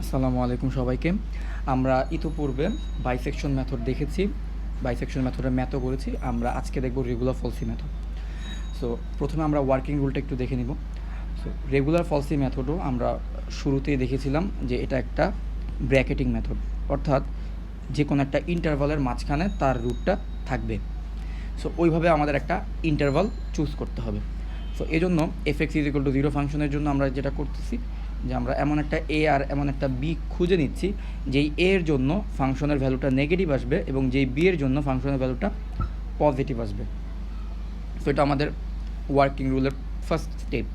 আসসালামু আলাইকুম সবাইকে। আমরা ইতিপূর্বে বাইসেকশন মেথড দেখেছি, বাইসেকশন মেথডের ম্যাথও করেছি। আমরা আজকে দেখব রেগুলার ফলসি মেথড। সো প্রথমে আমরা ওয়ার্কিং রুলটা একটু দেখে নিব। সো রেগুলার ফলসি মেথডও আমরা শুরুতেই দেখেছিলাম যে এটা একটা ব্র্যাকেটিং মেথড, অর্থাৎ যে কোনো একটা ইন্টারভালের মাঝখানে তার রুটটা থাকবে। সো ওইভাবে আমাদের একটা ইন্টারভাল চুজ করতে হবে। সো এই জন্য এফএক্স ইজ ইকুয়াল টু 0 ফাংশনের জন্য আমরা যেটা করতেছি যে আমরা এমন একটা এ আর এমন একটা বি খুঁজে নিচ্ছি যেই এ এর জন্য ফাংশনের ভ্যালুটা নেগেটিভ আসবে এবং যেই বি এর জন্য ফাংশনের ভ্যালুটা পজিটিভ আসবে। সো এটা আমাদের ওয়ার্কিং রুলের ফার্স্ট স্টেপ।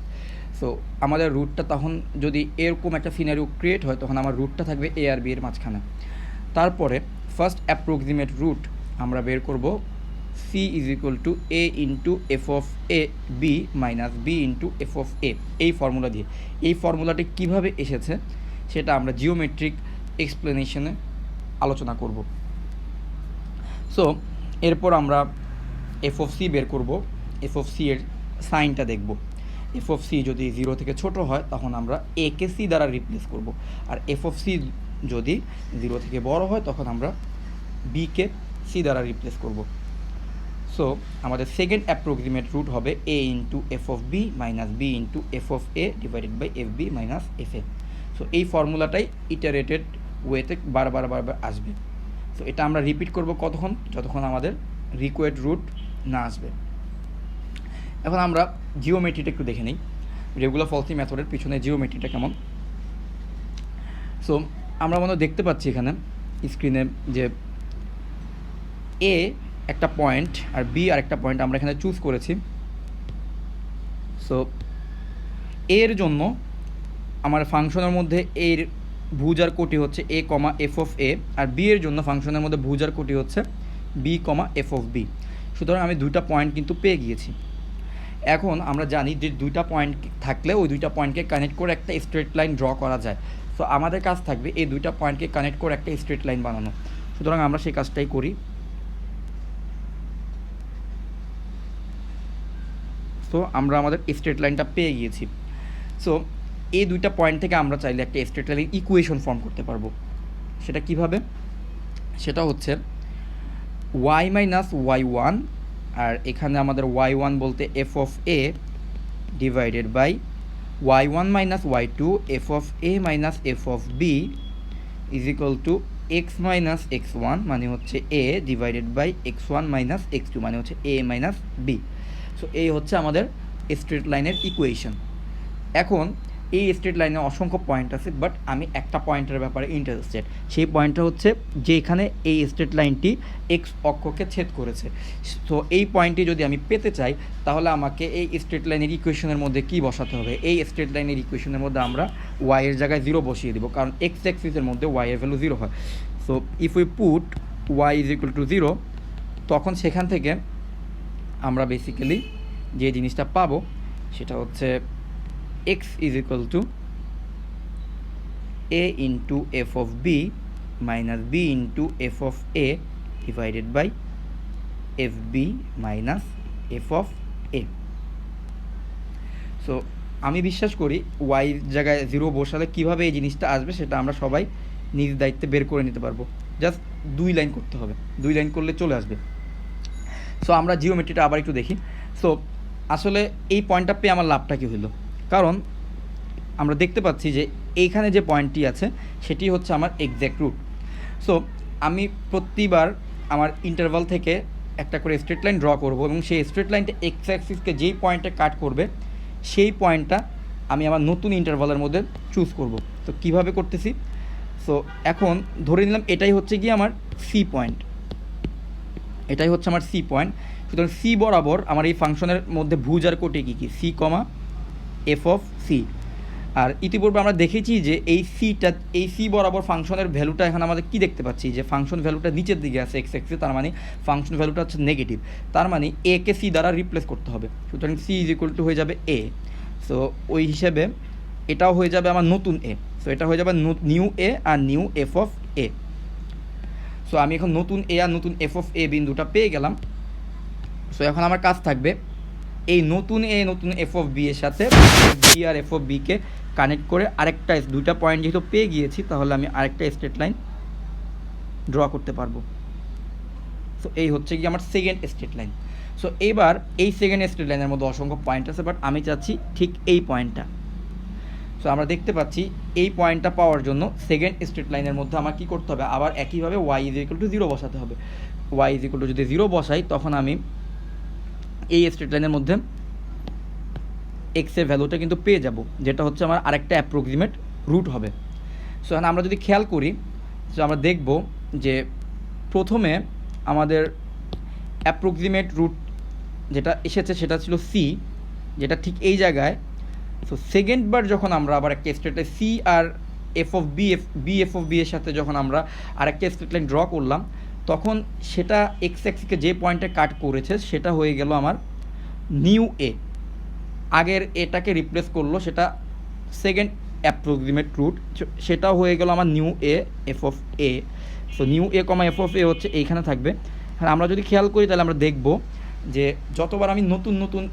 সো আমাদের রুটটা তখন যদি এরকম একটা সিনারিও ক্রিয়েট হয় তখন আমার রুটটা থাকবে এ আর বি এর মাঝখানে। তারপরে ফার্স্ট অ্যাপ্রক্সিমেট রুট আমরা বের করব C is equal to A into F of A B minus B into F of A, এই ফর্মুলা দিয়ে। এই ফর্মুলাটি কীভাবে এসেছে সেটা আমরা জিওমেট্রিক এক্সপ্লেনেশনে আলোচনা করব। সো এরপর আমরা এফ অফ সি বের করব। এফ অফ সি এর সাইনটা দেখব। এফ অফ সি যদি 0 থেকে ছোট হয় তখন আমরা এ কে সি দ্বারা রিপ্লেস করব, আর এফ অফ সি যদি 0 থেকে বড় হয় তখন আমরা বি কে সি দ্বারা রিপ্লেস করব। সো আমাদের সেকেন্ড অ্যাপ্রক্সিমেট রুট হবে A into F of B minus B into F of A divided by F B minus F A. So এই ফর্মুলাটাই ইটারেটেড ওয়েতে বারবার আসবে। সো এটা আমরা রিপিট করব কতক্ষণ, যতক্ষণ আমাদের রিকোয়ার্ড রুট না আসবে। এখন আমরা জিওমেট্রিটা একটু দেখে নিই, রেগুলার ফলসি মেথডের পিছনে জিওমেট্রিটা কেমন। সো আমরা মনে দেখতে পাচ্ছি এখানে স্ক্রিনে যে এ একটা পয়েন্ট আর বি আর একটা পয়েন্ট আমরা এখানে চুজ করেছি। সো এর জন্য আমার ফাংশনের মধ্যে এর ভুজার কোটি হচ্ছে A comma F of A, আর বি এর জন্য ফাংশনের মধ্যে ভুজার কোটি হচ্ছে B comma F of B. সুতরাং আমি দুইটা পয়েন্ট কিন্তু পেয়ে গিয়েছি। এখন আমরা জানি যে দুইটা পয়েন্ট থাকলে ওই দুইটা পয়েন্টকে কানেক্ট করে একটা স্ট্রেট লাইন ড্র করা যায়। সো আমাদের কাজ থাকবে এই দুইটা পয়েন্টকে কানেক্ট করে একটা স্ট্রেট লাইন বানানো। সুতরাং আমরা সেই কাজটাই করি। সো আমরা আমাদের স্ট্রেট লাইনটা পেয়ে গিয়েছি। সো এই দুইটা পয়েন্ট থেকে আমরা চাইলে একটা স্ট্রেট লাইন ইকুয়েশন ফর্ম করতে পারবো। সেটা কিভাবে? সেটা হচ্ছে ওয়াই মাইনাস ওয়াই ওয়ান, আর এখানে আমাদের ওয়াই ওয়ান বলতে f of A divided by y one minus y two f of a minus f of b is equal to x minus x one মানে হচ্ছে a divided by x one minus x two মানে হচ্ছে এ minus B. So এই হচ্ছে আমাদের straight লাইনের equation. এখন এই স্ট্রেট লাইনে অসংখ্য পয়েন্ট আছে, বাট আমি একটা পয়েন্টের ব্যাপারে ইন্টারেস্টেড। সেই পয়েন্টটা হচ্ছে যে এখানে এই স্ট্রেট লাইনটি এক্স অক্ষকে ছেদ করেছে। তো এই পয়েন্টটি যদি আমি পেতে চাই তাহলে আমাকে এই স্ট্রেট লাইনের ইকুয়েশনের মধ্যে কী বসাতে হবে? এই স্ট্রেট লাইনের ইকুয়েশনের মধ্যে আমরা ওয়াই এর জায়গায় 0 বসিয়ে দিব, কারণ এক্স অ্যাক্সিসের মধ্যে ওয়াই এর ভ্যালু 0 হয়। So if we put y is equal to 0, তখন সেখান থেকে আমরা বেসিক্যালি যে জিনিসটা পাবো সেটা হচ্ছে x is equal to a into f of b minus b into f of a divided by fb minus f of a. So আমি বিশ্বাস করি y জায়গায় 0 বসালে কীভাবে এই জিনিসটা আসবে সেটা আমরা সবাই নিজ দায়িত্বে বের করে নিতে পারবো। জাস্ট 2 লাইন করতে হবে, 2 লাইন করলে চলে আসবে। সো আমরা জিওমেট্রিটা আবার একটু দেখি। সো আসলে এই পয়েন্টটা পেয়ে আমার লাভটা কী হলো? কারণ আমরা দেখতে পাচ্ছি যে এইখানে যে পয়েন্টটি আছে সেটি হচ্ছে আমার এক্স্যাক্ট রুট। সো আমি প্রতিবার আমার ইন্টারভাল থেকে একটা করে স্ট্রেট লাইন ড্র করব এবং সেই স্ট্রেট লাইনটা এক্স অ্যাক্সিসকে যেই পয়েন্টে কাট করবে সেই পয়েন্টটা আমি আমার নতুন ইন্টারভালের মধ্যে চুজ করব। তো কিভাবে করতেছি? সো এখন ধরে নিলাম এটাই হচ্ছে কি আমার সি পয়েন্ট, এটাই হচ্ছে আমার সি পয়েন্ট। সুতরাং সি বরাবর আমার এই ফাংশনের মধ্যে ভুজার কোটে কী কী? C comma F of c. আর ইতিপূর্বে আমরা দেখেছি যে এই সি বরাবর ফাংশনের ভ্যালুটা এখন আমাদের কী দেখতে পাচ্ছি যে ফাংশন ভ্যালুটা নিচের দিকে আছে এক্স এক্সে, তার মানে ফাংশন ভ্যালুটা হচ্ছে নেগেটিভ। তার মানে এ কে সি দ্বারা রিপ্লেস করতে হবে। সুতরাং সি ইজ ইকুয়াল টু হয়ে যাবে এ। সো ওই হিসেবে এটাও হয়ে যাবে আমার নতুন এ। সো এটা হয়ে যাবে নিউ এ আর new F of A. So আমি এখন নতুন এ আর নতুন এফ অফ এ বিন্দুটা পেয়ে গেলাম। সো এখন আমার কাজ থাকবে এই নতুন এ নতুন এফ অফ বি এর সাথে বি আর এফ অফ বিকে কানেক্ট করে আরেকটা দুইটা পয়েন্ট যেহেতু পেয়ে গিয়েছি, তাহলে আমি আরেকটা স্ট্রেট লাইন ড্র করতে পারবো। সো এই হচ্ছে কি আমার সেকেন্ড স্ট্রেট লাইন। সো এবার এই সেকেন্ড স্ট্রেট লাইনের মধ্যে অসংখ্য পয়েন্ট আছে, বাট আমি চাচ্ছি ঠিক এই পয়েন্টটা। সো আমরা দেখতে পাচ্ছি এই পয়েন্টটা পাওয়ার জন্য সেকেন্ড স্ট্রেট লাইনের মধ্যে আমার কী করতে হবে, আবার একইভাবে ওয়াই ইজ ইকুয়াল টু 0 বসাতে হবে। ওয়াই ইজ ইকুয়াল টু যদি 0 বসাই, তখন আমি এই স্ট্রেট লাইনের মধ্যে এক্সের ভ্যালুটা কিন্তু পেয়ে যাব, যেটা হচ্ছে আমার আরেকটা অ্যাপ্রক্সিমেট রুট হবে। সো এখন আমরা যদি খেয়াল করি, সো আমরা দেখব যে প্রথমে আমাদের অ্যাপ্রক্সিমেট রুট যেটা এসেছে সেটা ছিল সি, যেটা ঠিক এই জায়গায়। সো সেকেন্ড বার যখন আমরা আবার একটা স্ট্রেট লাইন সি আর এফ অফ বি এর সাথে যখন আমরা আরেকটা স্ট্রেট লাইন ড্র করলাম, তখন সেটা এক্স অ্যাক্সিসকে যে পয়েন্টে কাট করেছে সেটা হয়ে গেল আমার নিউ এ। আগের এটাকে রিপ্লেস করলো, সেটা সেকেন্ড অ্যাপ্রক্সিমেট রুট, সেটাও হয়ে গেল আমার new a f of A. So new a comma F of a হচ্ছে এইখানে থাকবে। আর আমরা যদি খেয়াল করি তাহলে আমরা দেখব যে যতবার আমি নতুন নতুন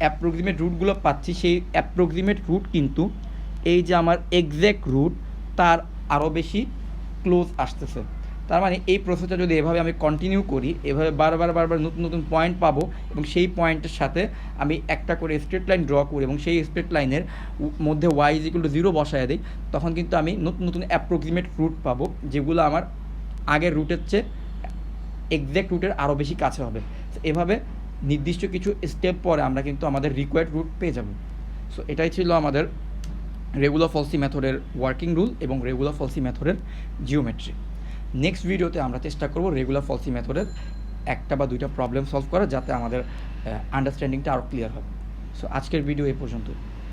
অ্যাপ্রক্সিমেট রুটগুলো পাচ্ছি, সেই অ্যাপ্রক্সিমেট রুট কিন্তু এই যে আমার এক্স্যাক্ট রুট তার আরও বেশি ক্লোজ আসতেছে। তার মানে এই প্রসেসটা যদি এভাবে আমি কন্টিনিউ করি, এভাবে বারবার নতুন নতুন পয়েন্ট পাবো, এবং সেই পয়েন্টের সাথে আমি একটা করে স্ট্রেট লাইন ড্র করি এবং সেই স্ট্রেট লাইনের মধ্যে ওয়াই ইজ ইকুয়াল টু 0 বসায় দিই, তখন কিন্তু আমি নতুন নতুন অ্যাপ্রক্সিমেট রুট পাবো, যেগুলো আমার আগের রুটের চেয়ে এক্স্যাক্ট রুটের আরও বেশি কাছে হবে। এভাবে নির্দিষ্ট কিছু স্টেপ পরে আমরা কিন্তু আমাদের রিকোয়ার্ড রুট পেয়ে যাব। সো এটাই ছিল আমাদের রেগুলার ফলসি মেথডের ওয়ার্কিং রুল এবং রেগুলার ফলসি মেথডের জিওমেট্রি। নেক্সট ভিডিওতে আমরা চেষ্টা করব রেগুলার ফলসি মেথডের একটা বা দুইটা প্রবলেম সলভ করা, যাতে আমাদের আন্ডারস্ট্যান্ডিংটা আরও ক্লিয়ার হবে। সো আজকের ভিডিও এই পর্যন্তই।